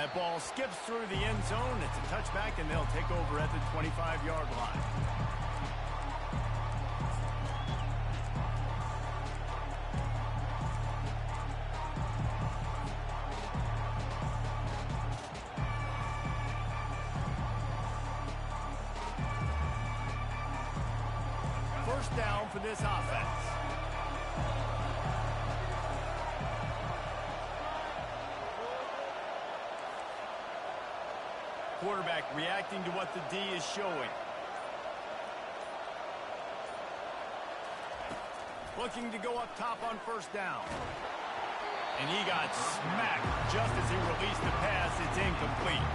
That ball skips through the end zone. It's a touchback, and they'll take over at the 25-yard line. First down for this offense. Quarterback reacting to what the D is showing. Looking to go up top on first down. And he got smacked just as he released the pass. It's incomplete.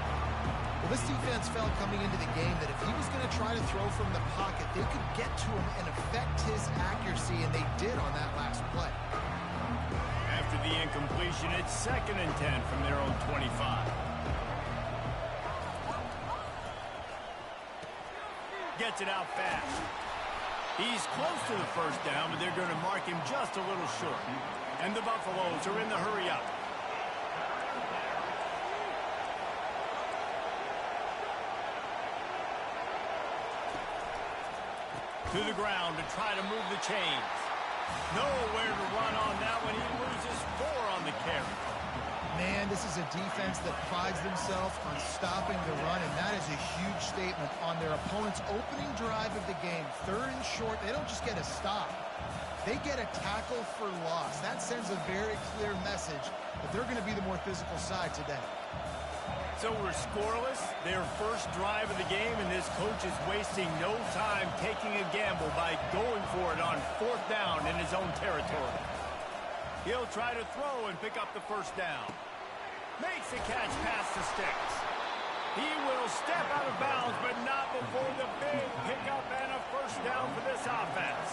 Well, this defense felt coming into the game that if he was going to try to throw from the pocket, they could get to him and affect his accuracy, and they did on that last play. After the incompletion, it's 2nd and 10 from their own 25. Gets it out fast. He's close to the first down, but they're going to mark him just a little short. And the Buffaloes are in the hurry-up. To the ground to try to move the chains. Nowhere to run on that one. He loses 4 on the carry. Man, this is a defense that prides themselves on stopping the run, and that is a huge statement on their opponent's opening drive of the game. 3rd and short, they don't just get a stop. They get a tackle for loss. That sends a very clear message that they're going to be the more physical side today. So we're scoreless, their first drive of the game, and this coach is wasting no time taking a gamble by going for it on 4th down in his own territory. He'll try to throw and pick up the first down. Makes the catch past the sticks. He will step out of bounds, but not before the big pickup and a first down for this offense.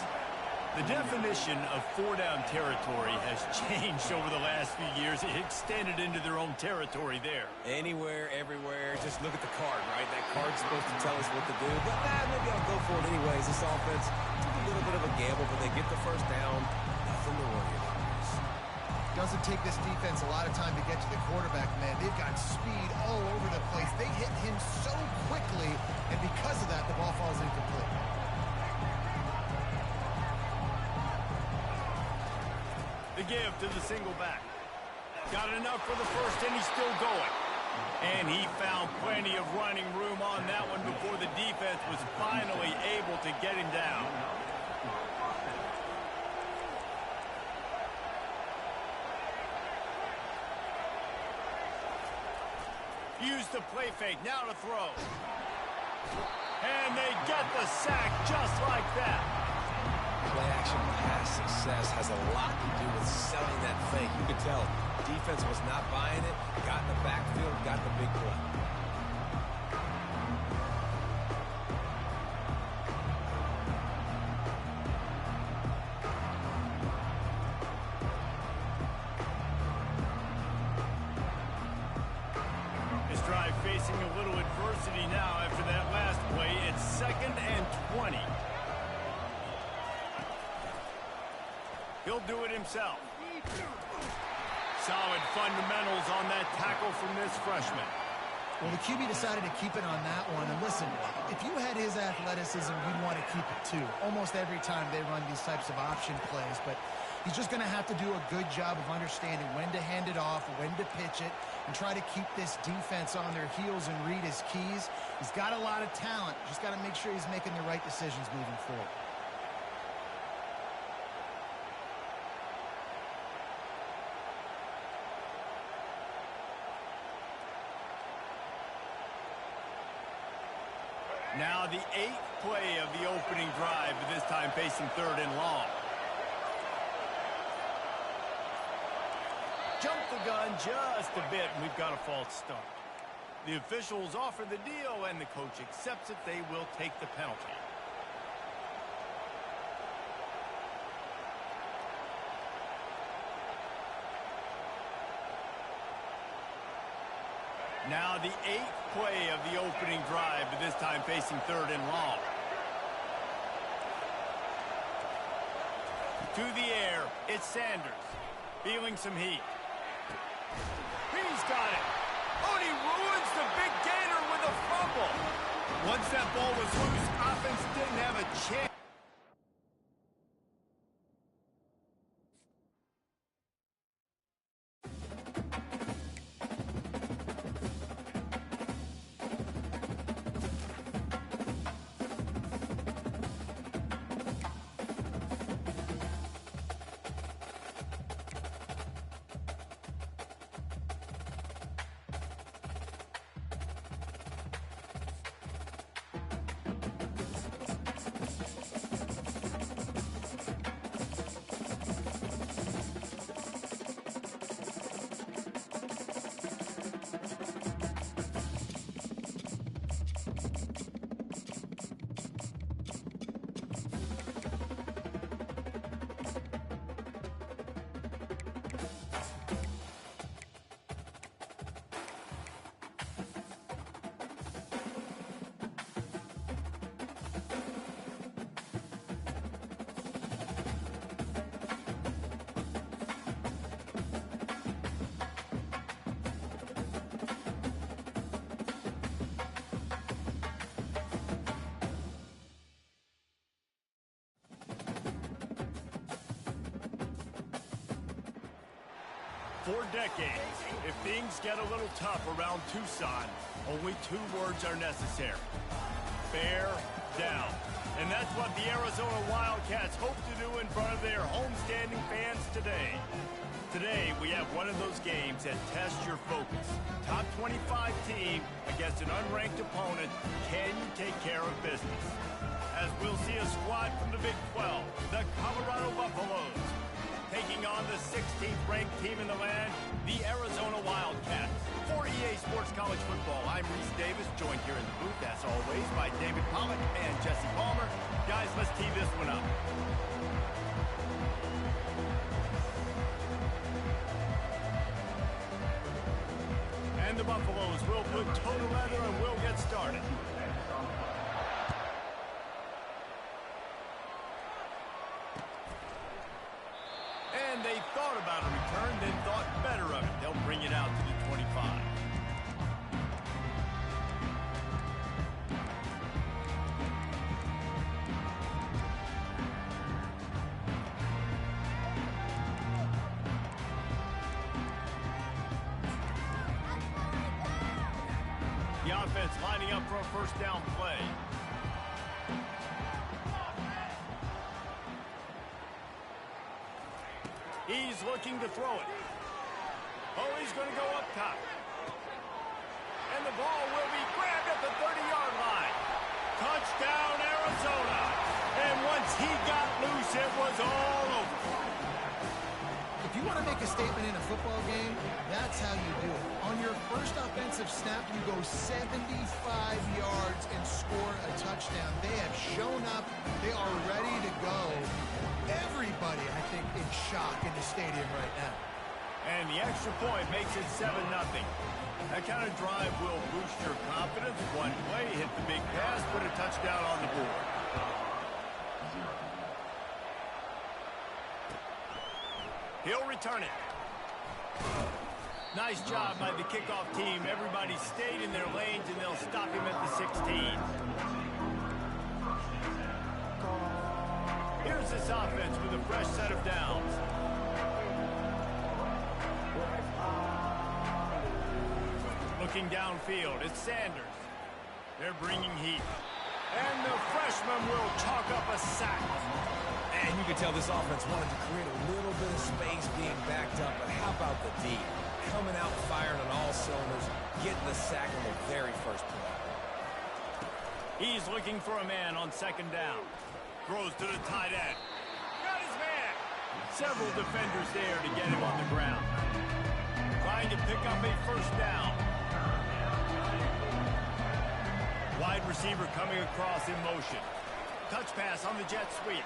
The definition of 4-down territory has changed over the last few years. It extended into their own territory there. Anywhere, everywhere, just look at the card, right? That card's supposed to tell us what to do, but maybe I'll go for it anyways. This offense took a little bit of a gamble, but they get the first down. Nothing to worry about. Doesn't take this defense a lot of time to get to the quarterback, man. They've got speed all over the place. They hit him so quickly, and because of that, the ball falls incomplete. The give to the single back. Got enough for the first, and he's still going. And he found plenty of running room on that one before the defense was finally able to get him down. Use the play fake, now to throw. And they get the sack just like that. Play-action pass success has a lot to do with selling that fake. You could tell defense was not buying it, got in the backfield, got the big play. This drive facing a little adversity now after that last play. It's 2nd and 20. He'll do it himself. Solid fundamentals on that tackle from this freshman. Well, the QB decided to keep it on that one. And listen, if you had his athleticism, you'd want to keep it too. Almost every time they run these types of option plays. But he's just going to have to do a good job of understanding when to hand it off, when to pitch it, and try to keep this defense on their heels and read his keys. He's got a lot of talent. Just got to make sure he's making the right decisions moving forward. Now the 8th play of the opening drive, but this time facing 3rd and long. Jump the gun just a bit, and we've got a false start. The officials offer the deal, and the coach accepts it. They will take the penalty. Now the 8th play of the opening drive, but this time facing 3rd and long. To the air, it's Sanders. Feeling some heat. He's got it. Oh, and he ruins the big gainer with a fumble. Once that ball was loose, offense didn't have a chance. For decades, if things get a little tough around Tucson, only 2 words are necessary. Bear down. And that's what the Arizona Wildcats hope to do in front of their homestanding fans today. Today, we have one of those games that tests your focus. Top 25 team against an unranked opponent. Can you take care of business? As we'll see a squad from the Big 12, the Colorado Buffaloes, taking on the 16th ranked team in the land, the Arizona Wildcats. For EA Sports College Football, I'm Reese Davis, joined here in the booth, as always, by David Pollack and Jesse Palmer. Guys, let's tee this one up. And the Buffaloes will put toe to leather and we'll get started. And they thought about a return, then thought better of it. They'll bring it out to the 25. The offense lining up for a first down play. He's looking to throw it. Oh, he's going to go up top. And the ball will be grabbed at the 30-yard line. Touchdown, Arizona. And once he got loose, it was all over. If you want to make a statement in a football game, that's how you do it. On your first offensive snap, you go 75 yards and score a touchdown. They have shown up. They are ready to go. Everybody, I think, in shock in the stadium right now. And the extra point makes it 7-0. That kind of drive will boost your confidence. One play, hit the big pass, put a touchdown on the board. He'll return it. Nice job by the kickoff team. Everybody stayed in their lanes, and they'll stop him at the 16. Here's this offense with a fresh set of downs. Looking downfield, it's Sanders. They're bringing heat. And the freshman will chalk up a sack. And you can tell this offense wanted to create a little bit of space being backed up, but how about the D? Coming out firing on all cylinders, getting the sack on the very first play. He's looking for a man on second down. Throws to the tight end. Got his man. Several defenders there to get him on the ground. Trying to pick up a first down. Wide receiver coming across in motion. Touch pass on the jet sweep.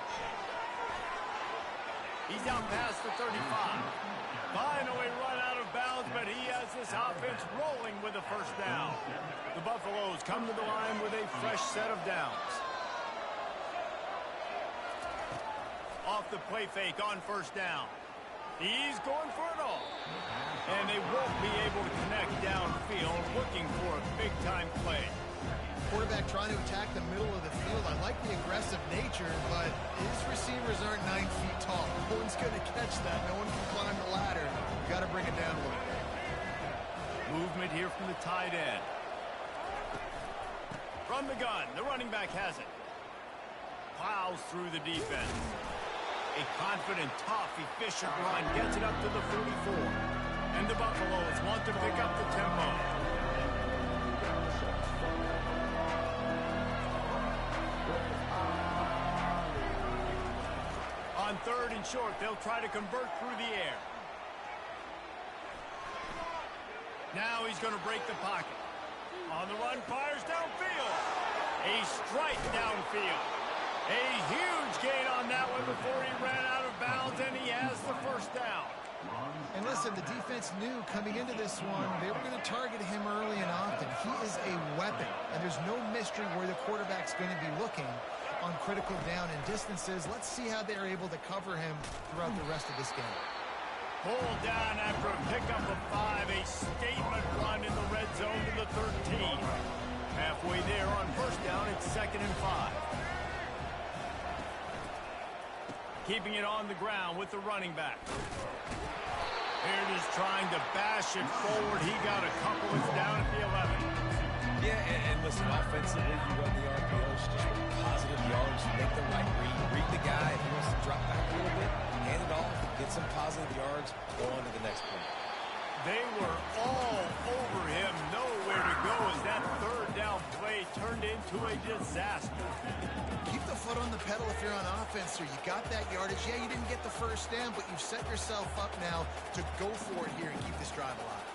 He's out past the 35. Finally run out of bounds, but he has this offense rolling with a first down. The Buffaloes come to the line with a fresh set of downs. Off the play fake on first down. He's going for it all. And they won't be able to connect downfield, looking for a big-time play. Quarterback trying to attack the middle of the field. I like the aggressive nature, but his receivers aren't 9 feet tall. No one's going to catch that. No one can climb the ladder. You got to bring it down a little bit. Movement here from the tight end. From the gun, the running back has it. Plows through the defense. A confident, tough, efficient run gets it up to the 44. And the Buffaloes want to pick up the tempo. On 3rd and short, they'll try to convert through the air. Now he's going to break the pocket. On the run, fires downfield. A strike downfield. A huge gain on that one before he ran out of bounds, and he has the first down. And listen, the defense knew coming into this one, they were going to target him early and often. He is a weapon, and there's no mystery where the quarterback's going to be looking on critical down and distances. Let's see how they're able to cover him throughout the rest of this game. Pulled down after a pickup of 5, a statement run in the red zone to the 13. Halfway there on first down, it's 2nd and 5. Keeping it on the ground with the running back. Here it is trying to bash it forward. He got a couple. It's down at the 11. Yeah, and listen, offensively, you run the RPOs, just positive yards, make the right read the guy. If he wants to drop back a little bit, hand it off, get some positive yards, go on to the next play. They were all over him, nowhere to go as that 3rd down play turned into a disaster. Keep the foot on the pedal if you're on offense here. You got that yardage. Yeah, you didn't get the first down, but you've set yourself up now to go for it here and keep this drive alive.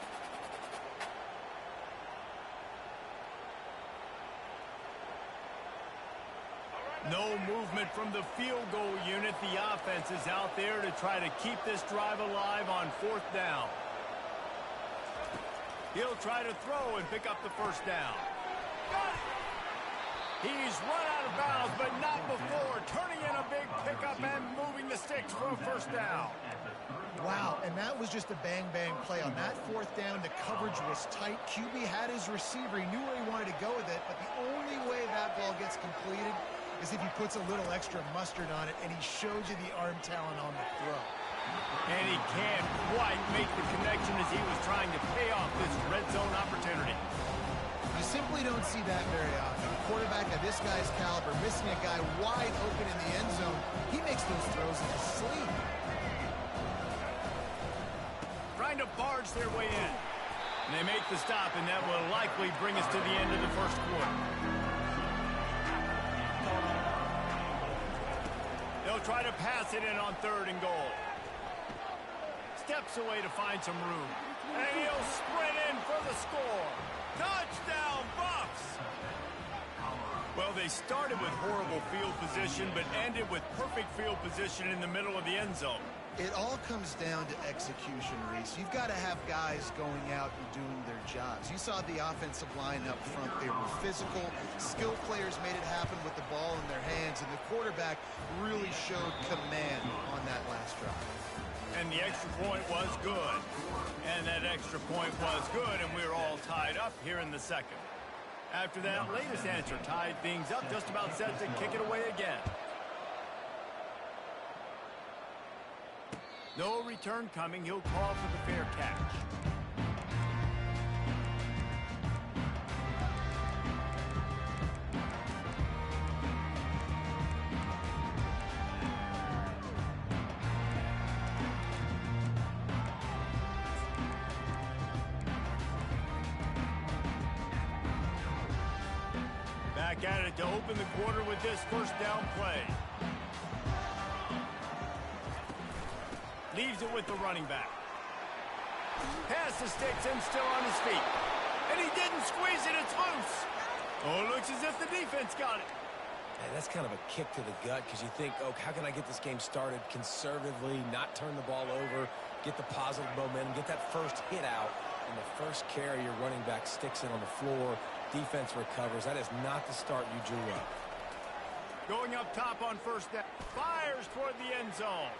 No movement from the field goal unit. The offense is out there to try to keep this drive alive on 4th down. He'll try to throw and pick up the first down. He's run out of bounds, but not before. Turning in a big pickup and moving the sticks for a first down. Wow, and that was just a bang-bang play. On that 4th down, the coverage was tight. QB had his receiver. He knew where he wanted to go with it, but the only way that ball gets completed is if he puts a little extra mustard on it, and he showed you the arm talent on the throw. And he can't quite make the connection as he was trying to pay off this red zone opportunity. You simply don't see that very often. A quarterback of this guy's caliber missing a guy wide open in the end zone. He makes those throws in his sleep. Trying to barge their way in. And they make the stop, and that will likely bring us to the end of the first quarter. They'll try to pass it in on 3rd and goal. Steps away to find some room. And he'll sprint in for the score. Touchdown, Buffs! Well, they started with horrible field position, but ended with perfect field position in the middle of the end zone. It all comes down to execution, Reese. You've got to have guys going out and doing their jobs. You saw the offensive line up front. They were physical. Skilled players made it happen with the ball in their hands, and the quarterback really showed command on that last drive. And the extra point was good. And that extra point was good, and we're all tied up here in the 2nd. After that latest answer tied things up, just about set to kick it away again. No return coming. He'll call for the fair catch. Back at it to open the quarter with this first down play. Leaves it with the running back. Pass the sticks and still on his feet. And he didn't squeeze it. It's loose. Oh, it looks as if the defense got it. Man, that's kind of a kick to the gut because you think, oh, how can I get this game started conservatively, not turn the ball over, get the positive momentum, get that first hit out. And the first carry, your running back sticks it on the floor. Defense recovers. That is not the start you drew up. Going up top on first down. Fires toward the end zone.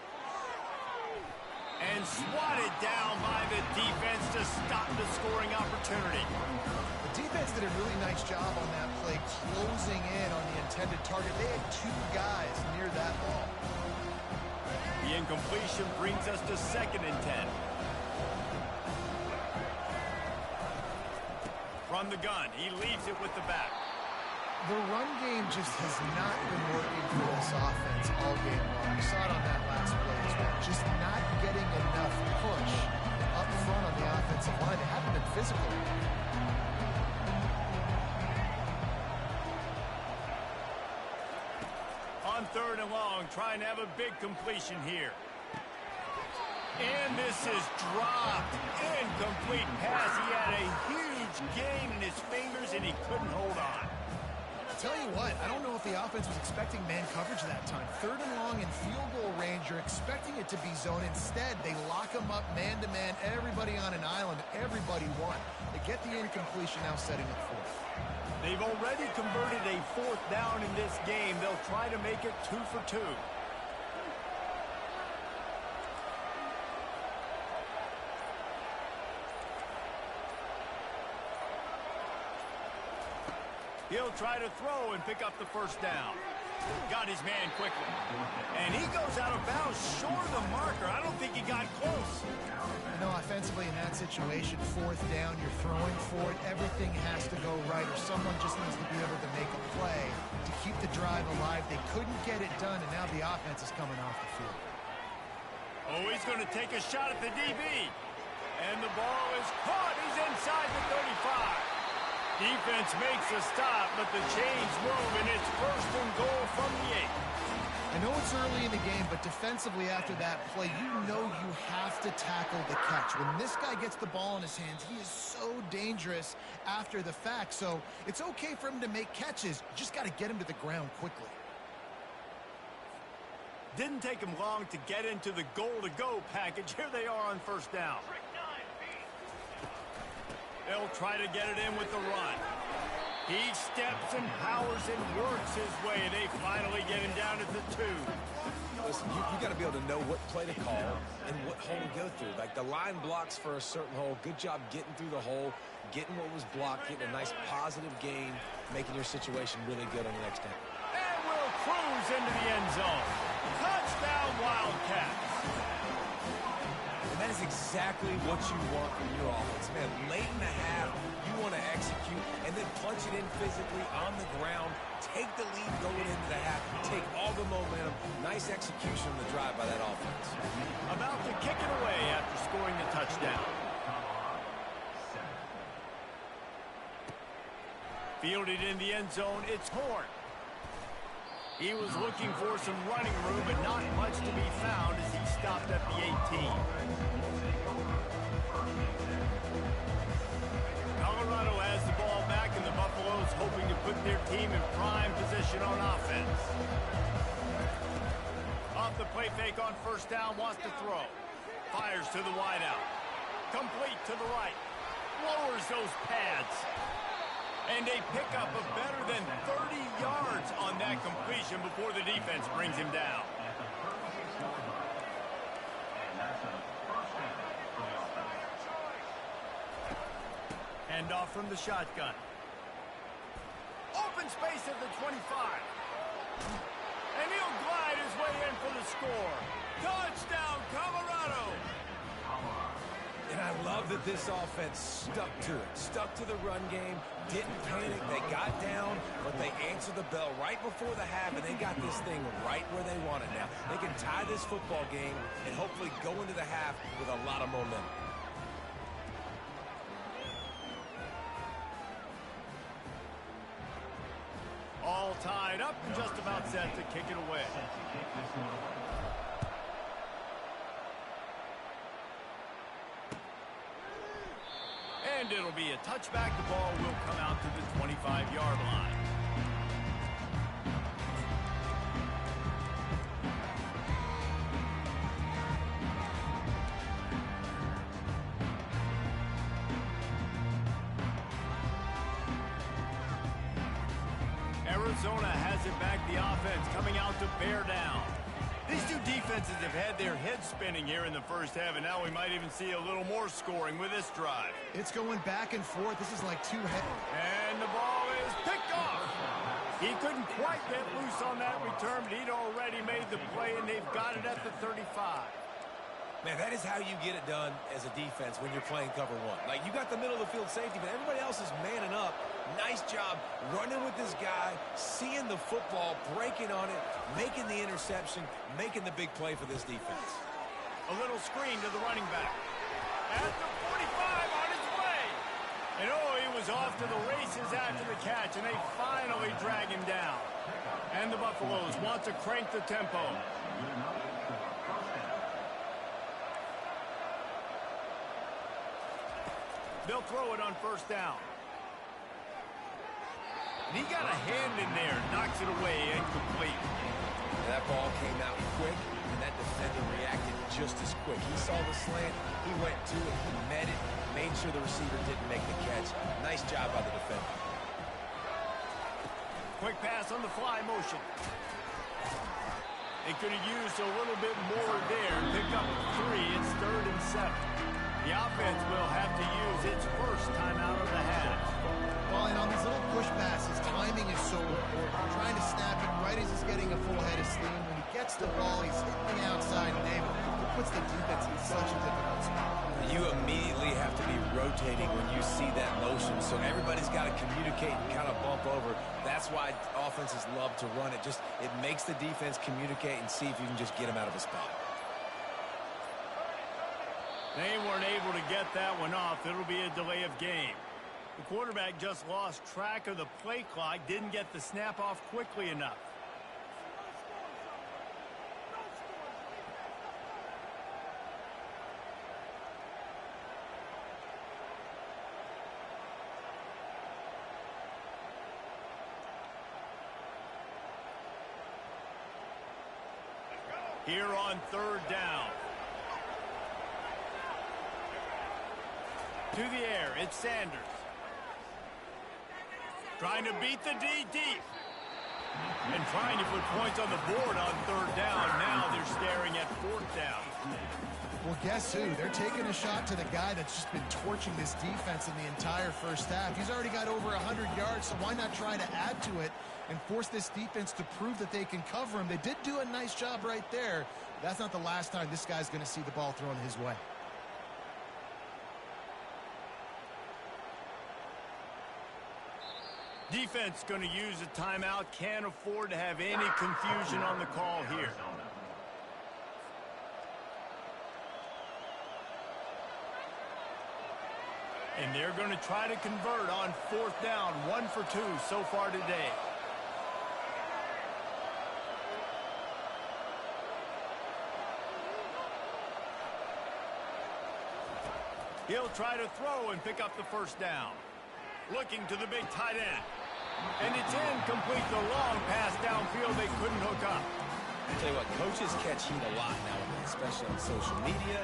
And swatted down by the defense to stop the scoring opportunity. The defense did a really nice job on that play, closing in on the intended target. They had two guys near that ball. The incompletion brings us to 2nd and 10. From the gun, he leaves it with the back. The run game just has not been working for this offense all game long. We saw it on that last play as well. Just not getting enough push up front on the offensive line. They haven't been physical. On 3rd and long, trying to have a big completion here. And this is dropped. Incomplete pass. He had a huge gain in his fingers, and he couldn't hold on. Tell you what, I don't know if the offense was expecting man coverage that time. 3rd and long in field goal range, you're expecting it to be zone. Instead, they lock them up man-to-man, everybody on an island, everybody won. They get the incompletion, now setting up 4th. They've already converted a 4th down in this game. They'll try to make it 2 for 2. He'll try to throw and pick up the 1st down. Got his man quickly. And he goes out of bounds short of the marker. I don't think he got close. You know, offensively in that situation, 4th down, you're throwing for it. Everything has to go right, or someone just needs to be able to make a play to keep the drive alive. They couldn't get it done, and now the offense is coming off the field. Oh, he's going to take a shot at the DB. And the ball is caught. He's inside the 35. Defense makes a stop, but the chains move, and it's 1st and goal from the 8. I know it's early in the game, but defensively after that play, you know you have to tackle the catch. When this guy gets the ball in his hands, he is so dangerous after the fact. So it's okay for him to make catches. You just got to get him to the ground quickly. Didn't take him long to get into the goal-to-go package. Here they are on 1st down. They'll try to get it in with the run. He steps and powers and works his way. They finally get him down at the 2. Listen, you got to be able to know what play to call and what hole to go through. Like the line blocks for a certain hole. Good job getting through the hole, getting what was blocked, getting a nice positive gain, making your situation really good on the next time. And will cruise into the end zone. Touchdown, Wildcats. And that is exactly what you want from your offense. Man, late in the half, you want to execute and then punch it in physically on the ground, take the lead going into the half, take all the momentum. Nice execution on the drive by that offense. About to kick it away after scoring the touchdown. Fielded in the end zone, it's Horn. He was looking for some running room, but not much to be found as he stopped at the 18. Colorado has the ball back, and the Buffaloes hoping to put their team in prime position on offense. Off the play fake on 1st down, wants to throw. Fires to the wideout. Complete to the right. Lowers those pads. And they pick up a better than 30 yards on that completion before the defense brings him down. Hand off from the shotgun. Open space at the 25. And he'll glide his way in for the score. Touchdown, Colorado! And I love that this offense stuck to it, stuck to the run game, didn't panic. They got down, but they answered the bell right before the half, and they got this thing right where they want it now. They can tie this football game and hopefully go into the half with a lot of momentum. All tied up and just about set to kick it away. And it'll be a touchback. The ball will come out to the 25-yard line. Arizona has it back. The offense coming out to bear down. These two defenses defenses have had their heads spinning here in the first half, and now we might even see a little more scoring with this drive. It's going back and forth. This is like two heads. And the ball is picked off. He couldn't quite get loose on that return, but he'd already made the play, and they've got it at the 35. Man, that is how you get it done as a defense when you're playing cover one. Like, you got the middle of the field safety, but everybody else is manning up. Nice job running with this guy, seeing the football, breaking on it, making the interception, making the big play for this defense. A little screen to the running back. At the 45 on his way. And oh, he was off to the races after the catch, and they finally drag him down. And the Buffaloes want to crank the tempo. They'll throw it on first down. And he got a hand in there, knocks it away, incomplete. That ball came out quick, and that defender reacted just as quick. He saw the slant, he went to it, he met it, made sure the receiver didn't make the catch. Nice job by the defender. Quick pass on the fly motion. They could have used a little bit more there. Pick up 3. It's 3rd and 7. The offense will have to use its first timeout of the half. Well, and on these little push passes, timing is so important. Trying to snap it right as he's getting a full head of steam. When he gets the ball, he's hitting the outside, and David, it puts the defense in such a difficult spot. You immediately have to be rotating when you see that motion, so everybody's got to communicate and kind of bump over. That's why offenses love to run it. It makes the defense communicate and see if you can just get them out of a spot. They weren't able to get that one off. It'll be a delay of game. The quarterback just lost track of the play clock, didn't get the snap off quickly enough. Here on 3rd down. To the air, it's Sanders. Trying to beat the D deep. And trying to put points on the board on 3rd down. Now they're staring at 4th down. Well, guess who? They're taking a shot to the guy that's just been torching this defense in the entire first half. He's already got over 100 yards, so why not try to add to it and force this defense to prove that they can cover him? They did do a nice job right there. That's not the last time this guy's going to see the ball thrown his way. Defense going to use a timeout. Can't afford to have any confusion on the call here. And they're going to try to convert on 4th down. 1 for 2 so far today. He'll try to throw and pick up the first down. Looking to the big tight end. And it's incomplete. The long pass downfield they couldn't hook up. I'll tell you what, coaches catch heat a lot nowadays, especially on social media.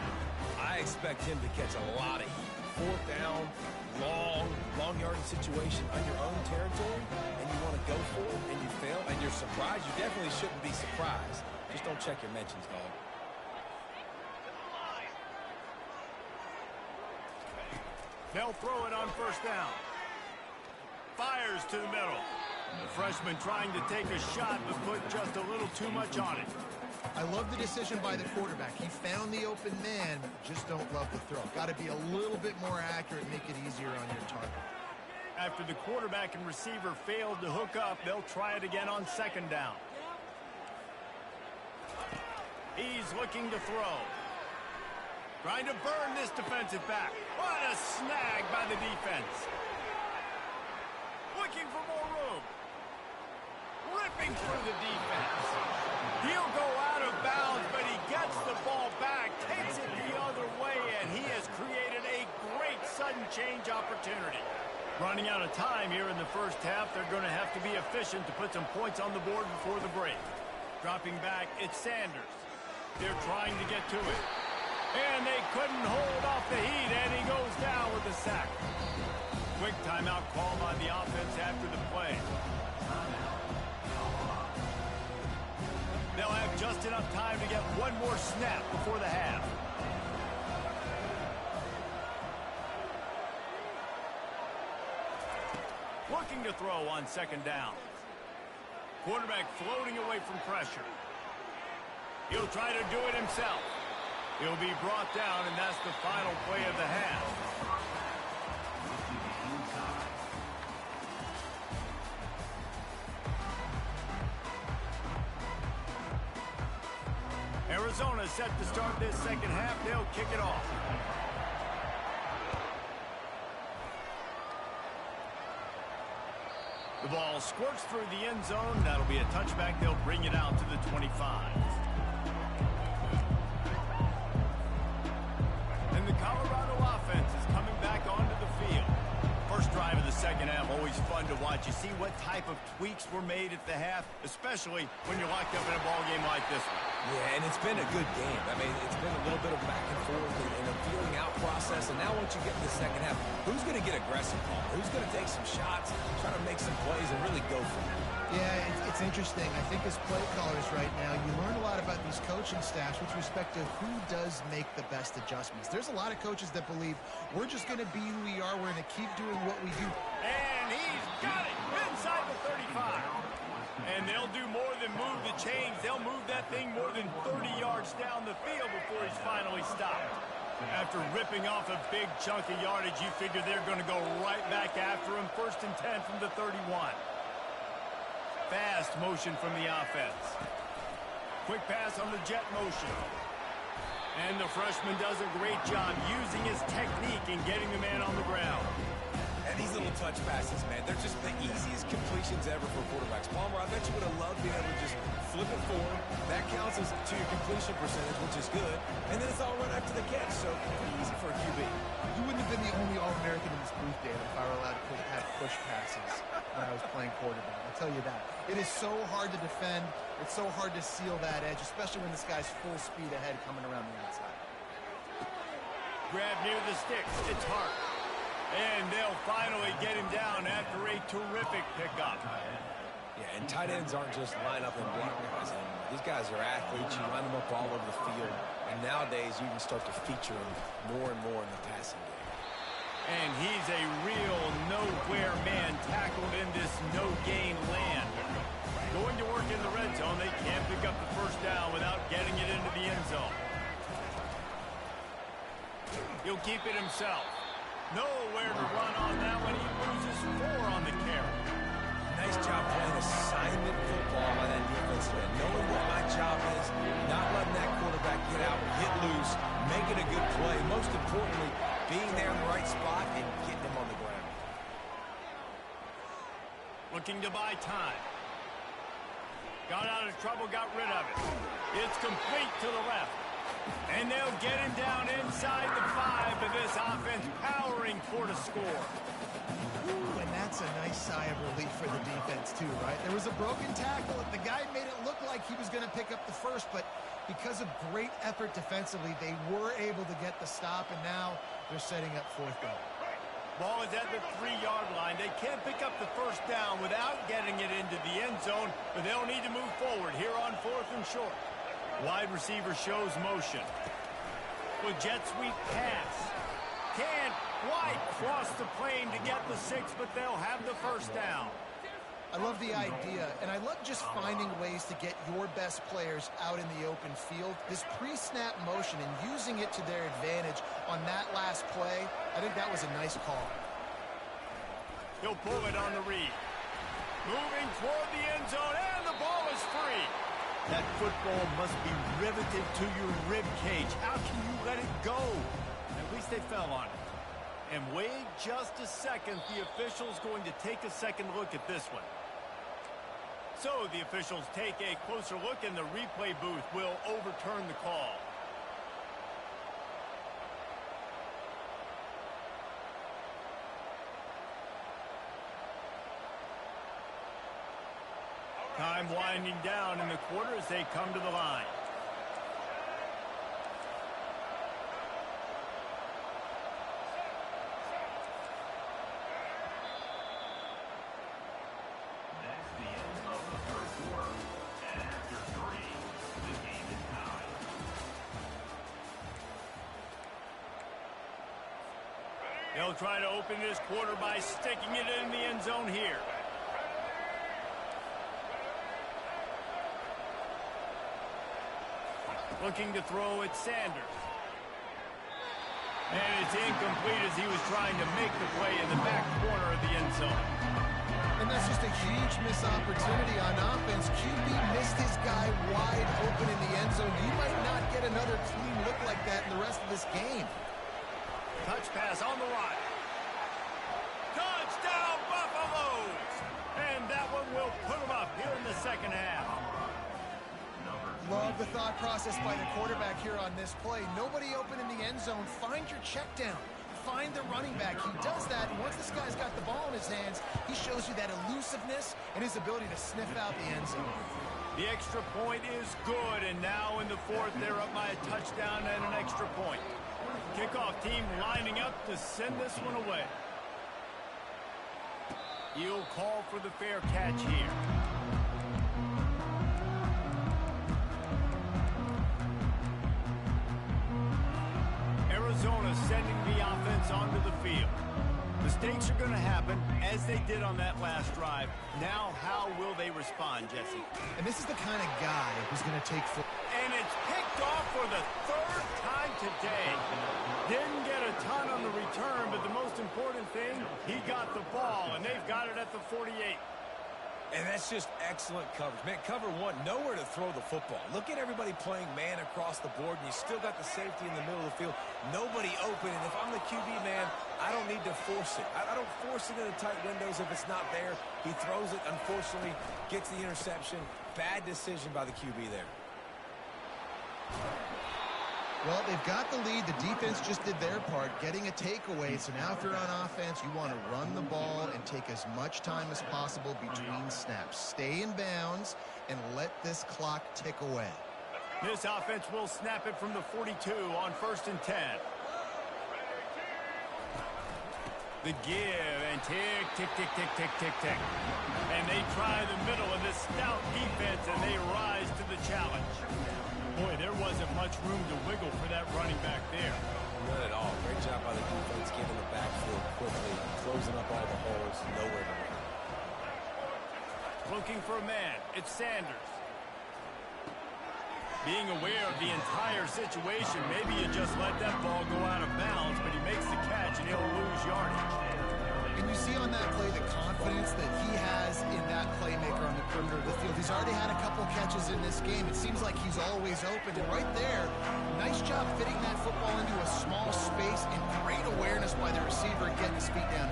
I expect him to catch a lot of heat. 4th down, long yardage situation on your own territory, and you want to go for it, and you fail, and you're surprised. You definitely shouldn't be surprised. Just don't check your mentions, dog. They'll throw it on 1st down. Fires to the middle. The freshman trying to take a shot, but put just a little too much on it. I love the decision by the quarterback. He found the open man, just don't love the throw. Got to be a little bit more accurate, make it easier on your target. After the quarterback and receiver failed to hook up, they'll try it again on 2nd down. He's looking to throw. Trying to burn this defensive back. What a snag by the defense. Looking for more room. Ripping through the defense. He'll go out of bounds, but he gets the ball back, takes it the other way, and he has created a great sudden change opportunity. Running out of time here in the first half, they're going to have to be efficient to put some points on the board before the break. Dropping back, it's Sanders. They're trying to get to it. And they couldn't hold off the heat, and he goes down with a sack. Quick timeout call by the offense after the play. They'll have just an enough time to get one more snap before the half. Looking to throw on second down. Quarterback floating away from pressure. He'll try to do it himself. He'll be brought down, and that's the final play of the half. Arizona set to start this second half. They'll kick it off. The ball squirts through the end zone. That'll be a touchback. They'll bring it out to the 25. And the Colorado offense is coming back onto the field. First drive of the second half, always fun to watch. You see what type of tweaks were made at the half, especially when you're locked up in a ball game like this one. Yeah, and it's been a good game. I mean, it's been a little bit of back and forth and a feeling out process. And now once you get to the second half, who's going to get aggressive, Paul? Who's going to take some shots, try to make some plays, and really go for it? Yeah, it's interesting. I think as play callers right now, you learn a lot about these coaching staffs with respect to who does make the best adjustments. There's a lot of coaches that believe we're just going to be who we are. We're going to keep doing what we do. And he's got it inside the 35. And they'll do more than move the chains. They'll move that thing more than 30 yards down the field before he's finally stopped. After ripping off a big chunk of yardage, you figure they're going to go right back after him. 1st and 10 from the 31. Fast motion from the offense. Quick pass on the jet motion. And the freshman does a great job using his technique and getting the man on the ground. And these little touch passes, man, they're just the easiest completions ever for quarterbacks. Palmer, I bet you would have loved being able to just flip it forward. That counts as to your completion percentage, which is good. And then it's all right after the catch, so pretty easy for a QB. You wouldn't have been the only All-American in this booth, David, if I were allowed to have push passes when I was playing quarterback. I'll tell you that. It is so hard to defend. It's so hard to seal that edge, especially when this guy's full speed ahead coming around the outside. Grab near the sticks. It's Hart. And they'll finally get him down after a terrific pickup. Yeah, and tight ends aren't just line up and block guys anymore. These guys are athletes. You line them up all over the field. And nowadays, you can start to feature them more and more in the passing game. And he's a real nowhere man tackled in this no-gain land. Going to work in the red zone, they can't pick up the first down without getting it into the end zone. He'll keep it himself. Nowhere to run on that one. He loses 4 on the carry. Nice job playing assignment football by that defensive end. Knowing what my job is, not letting that quarterback get out, get loose, making a good play. Most importantly, being there in the right spot and getting him on the ground. Looking to buy time. Got out of trouble, got rid of it. It's complete to the left. And they'll get him down inside the 5, but this offense powering for the score. Ooh, and that's a nice sigh of relief for the defense, too, right? There was a broken tackle. The guy made it look like he was going to pick up the first, but because of great effort defensively, they were able to get the stop, and now they're setting up 4th down. Ball is at the 3-yard line. They can't pick up the first down without getting it into the end zone, but they'll need to move forward here on 4th and short. Wide receiver shows motion. With jet sweep pass. Can't quite cross the plane to get the 6, but they'll have the first down. I love the idea, and I love just finding ways to get your best players out in the open field. This pre-snap motion and using it to their advantage on that last play, I think that was a nice call. He'll pull it on the read. Moving toward the end zone, and the ball is free. That football must be riveted to your rib cage. How can you let it go? At least they fell on it. And wait just a second. The official's going to take a second look at this one. So the officials take a closer look, and the replay booth will overturn the call. Time winding down in the quarter as they come to the line. They'll try to open this quarter by sticking it in the end zone here. Looking to throw at Sanders. And it's incomplete as he was trying to make the play in the back corner of the end zone. And that's just a huge missed opportunity on offense. QB missed his guy wide open in the end zone. You might not get another clean look like that in the rest of this game. Touch pass on the line. Touchdown, Buffaloes! And that one will put them up here in the second half. Love the thought process by the quarterback here on this play. Nobody open in the end zone. Find your check down. Find the running back. He does that, and once this guy's got the ball in his hands, he shows you that elusiveness and his ability to sniff out the end zone. The extra point is good, and now in the fourth, they're up by a touchdown and an extra point. Kickoff team lining up to send this one away. You'll call for the fair catch here. Arizona sending the offense onto the field. Mistakes are going to happen, as they did on that last drive. Now, how will they respond, Jesse? And this is the kind of guy who's going to take full. And it's picked off for the third time today. Didn't get a ton on the return, but the most important thing, he got the ball, and they've got it at the 48. And that's just excellent coverage. Man, cover one, nowhere to throw the football. Look at everybody playing man across the board, and you still got the safety in the middle of the field. Nobody open, and if I'm the QB, man, I don't need to force it. I don't force it into tight windows if it's not there. He throws it, unfortunately, gets the interception. Bad decision by the QB there. Well, they've got the lead. The defense just did their part, getting a takeaway. So now if you're on offense, you want to run the ball and take as much time as possible between snaps. Stay in bounds and let this clock tick away. This offense will snap it from the 42 on 1st and 10. The give and tick, tick, tick, tick, tick, tick, tick. And they try the middle of this stout defense, and they rise to the challenge. Boy, there wasn't much room to wiggle for that running back there. None at all. Great job by the defense, getting the backfield quickly, closing up all the holes, nowhere to run. Looking for a man. It's Sanders. Being aware of the entire situation, maybe you just let that ball go out of bounds, but he makes the catch and he'll lose yardage. And you see on that play the confidence that he has in that playmaker on the perimeter of the field. He's already had a couple catches in this game. It seems like he's always open. And right there, nice job fitting that football into a small space and great awareness by the receiver getting his feet down.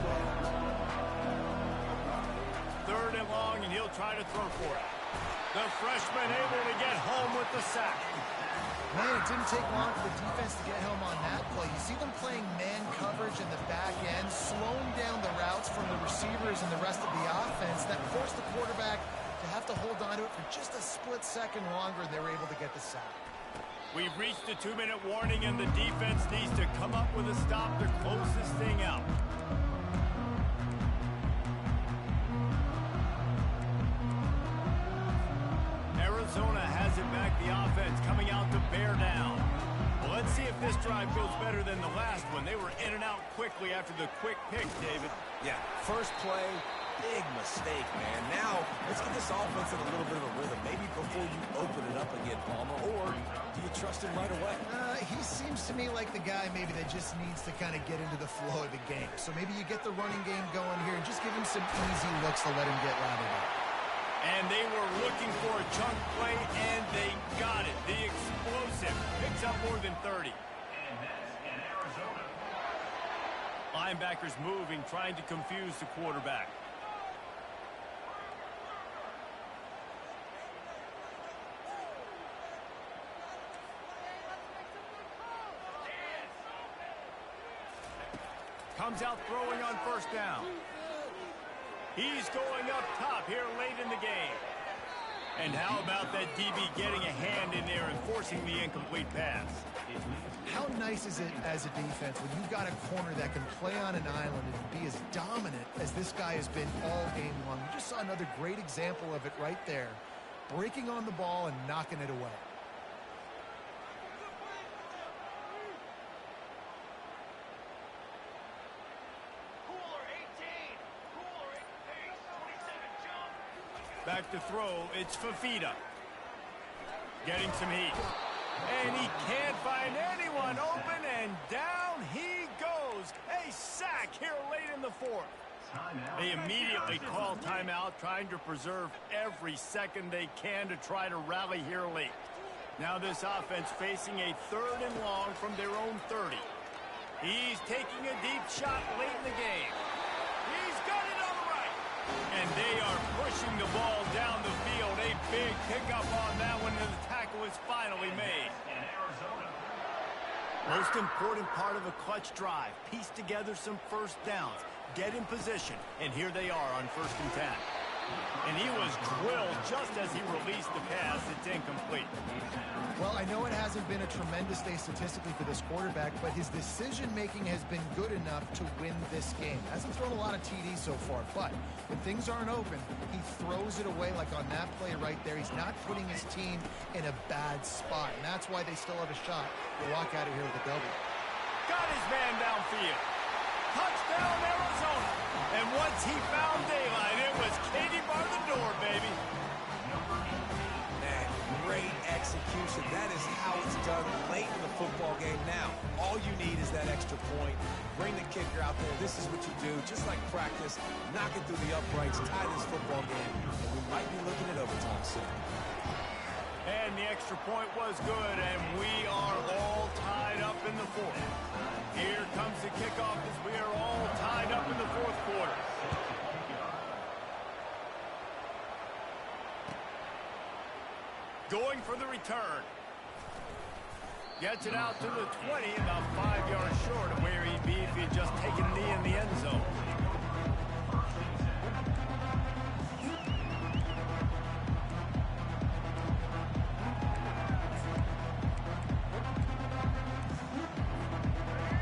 3rd and long, and he'll try to throw for it. The freshman able to get home with the sack. Man, it didn't take long for the defense to get home on that play. You see them playing man coverage in the back end, slowing down the routes from the receivers and the rest of the offense. That forced the quarterback to have to hold on to it for just a split second longer, and they were able to get the sack. We've reached the 2-minute warning, and the defense needs to come up with a stop to close this thing out. Arizona has it back, the offense coming out to bear down. Well, let's see if this drive goes better than the last one. They were in and out quickly after the quick pick, David. Yeah, first play, big mistake, man. Now, let's get this offense in a little bit of a rhythm. Maybe before you open it up again, Palmer, or do you trust him right away? He seems to me like the guy maybe that just needs to kind of get into the flow of the game. So maybe you get the running game going here and just give him some easy looks to let him get routed up. And they were looking for a chunk play, and they got it. The explosive picks up more than 30. Linebackers moving, trying to confuse the quarterback. Comes out throwing on 1st down. He's going up top here late in the game. And how about that DB getting a hand in there and forcing the incomplete pass? How nice is it as a defense when you've got a corner that can play on an island and be as dominant as this guy has been all game long? We just saw another great example of it right there. Breaking on the ball and knocking it away. Back to throw, it's Fafita. Getting some heat. And he can't find anyone open, and down he goes. A sack here late in the fourth. They immediately call timeout, trying to preserve every second they can to try to rally here late. Now this offense facing a 3rd and long from their own 30. He's taking a deep shot late in the game. He's got it on the right. And they are pushing the ball down the field. A big pickup on that one, and the tackle is finally made. Most important part of a clutch drive. Piece together some first downs. Get in position. And here they are on 1st and 10. And he was drilled just as he released the pass. It's incomplete. Well, I know it hasn't been a tremendous day statistically for this quarterback, but his decision-making has been good enough to win this game. Hasn't thrown a lot of TDs so far, but when things aren't open, he throws it away like on that play right there. He's not putting his team in a bad spot, and that's why they still have a shot to walk out of here with a W. Got his man downfield. Touchdown, Arizona. And once he found daylight, it was Katie bar the door, baby. Man, great execution. That is how it's done late in the football game. Now, all you need is that extra point. Bring the kicker out there. This is what you do. Just like practice, knock it through the uprights, tie this football game, and we might be looking at overtime soon. And the extra point was good, and we are all tied up in the fourth. Here comes the kickoff as we are all tied up in the fourth quarter. Going for the return. Gets it out to the 20, about 5 yards short of where he'd be if he had just taken a knee in the end zone.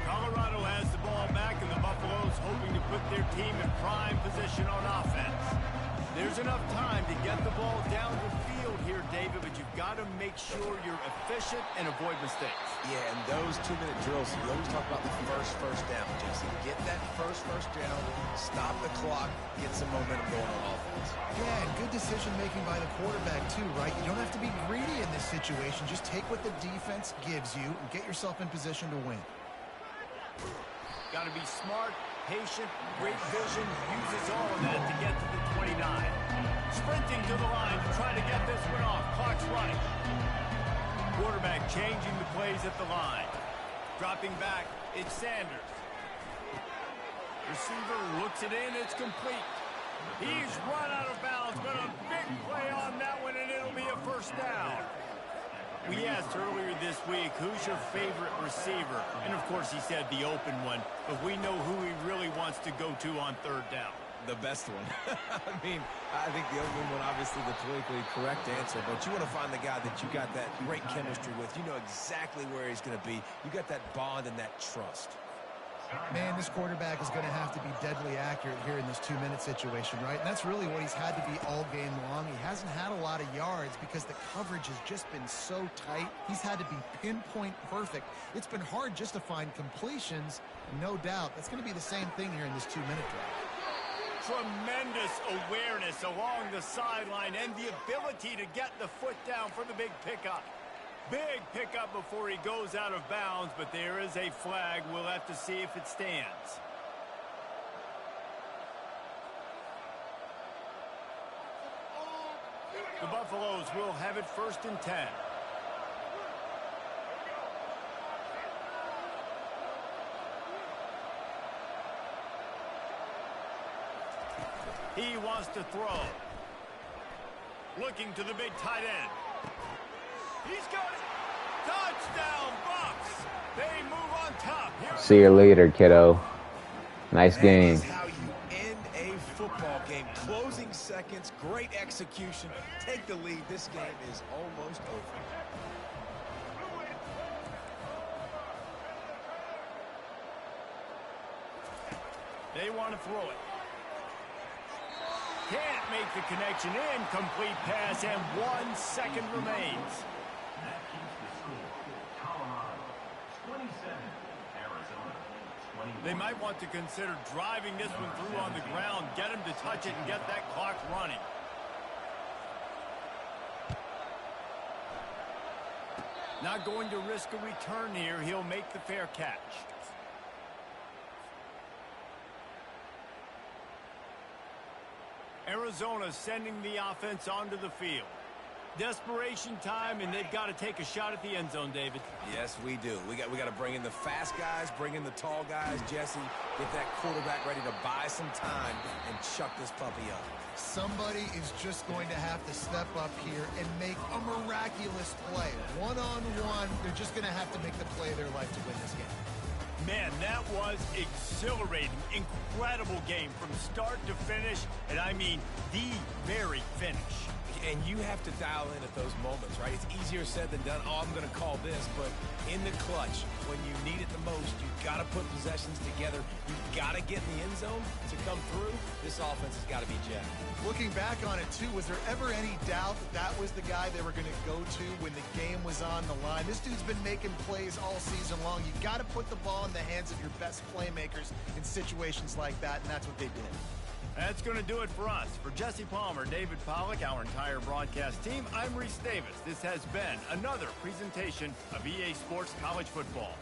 Colorado has the ball back, and the Buffaloes hoping to put their team in prime position on offense. There's enough time to get the ball down the field here, David, but you've got to make sure you're efficient and avoid mistakes. Yeah, and those 2-minute drills, you always talk about the first down, Jesse. Get that first down, stop the clock, get some momentum going on offense. Yeah, and good decision-making by the quarterback, too, right? You don't have to be greedy in this situation. Just take what the defense gives you and get yourself in position to win. Got to be smart, patient, great vision, uses all of that to get to the 29. Sprinting to the line to try to get this one off. Clock's running. Quarterback changing the plays at the line. Dropping back, it's Sanders. Receiver looks it in, it's complete. He's run out of bounds, but a big play on that one, and it'll be a first down. We asked earlier this week, who's your favorite receiver? And, of course, he said the open one, but we know who he really wants to go to on 3rd down. The best one. I mean, I think the open one, obviously the politically correct answer, but you want to find the guy that you got that great chemistry with. You know exactly where he's going to be. You got that bond and that trust. Man, this quarterback is going to have to be deadly accurate here in this 2-minute situation, right? And that's really what he's had to be all game long. He hasn't had a lot of yards because the coverage has just been so tight. He's had to be pinpoint perfect. It's been hard just to find completions, no doubt. That's going to be the same thing here in this 2-minute drive. Tremendous awareness along the sideline and the ability to get the foot down for the big pickup. Big pickup before he goes out of bounds, but there is a flag. We'll have to see if it stands. The Buffaloes will have it 1st and 10. He wants to throw. Looking to the big tight end. He's got it. Touchdown, Bucks. They move on top. See you later, kiddo. Nice game. That is how you end a football game. Closing seconds, great execution. Take the lead. This game is almost over. They want to throw it. Can't make the connection. Incomplete pass, and 1 second remains. They might want to consider driving this one through on the ground, get him to touch it, and get that clock running. Not going to risk a return here. He'll make the fair catch. Arizona sending the offense onto the field. Desperation time, and they've got to take a shot at the end zone, David. Yes, we do. We got to bring in the fast guys, bring in the tall guys. Jesse, get that quarterback ready to buy some time and chuck this puppy up. Somebody is just going to have to step up here and make a miraculous play. One-on-one, they're just going to have to make the play of their life to win this game. Man, that was exhilarating. Incredible game from start to finish, and I mean the very finish. And you have to dial in at those moments, right? It's easier said than done. Oh, I'm going to call this. But in the clutch, when you need it the most, you've got to put possessions together. You've got to get in the end zone to come through. This offense has got to be jacked. Looking back on it, too, was there ever any doubt that that was the guy they were going to go to when the game was on the line? This dude's been making plays all season long. You've got to put the ball in the hands of your best playmakers in situations like that, and that's what they did. That's going to do it for us. For Jesse Palmer, David Pollack, our entire broadcast team, I'm Reese Davis. This has been another presentation of EA Sports College Football.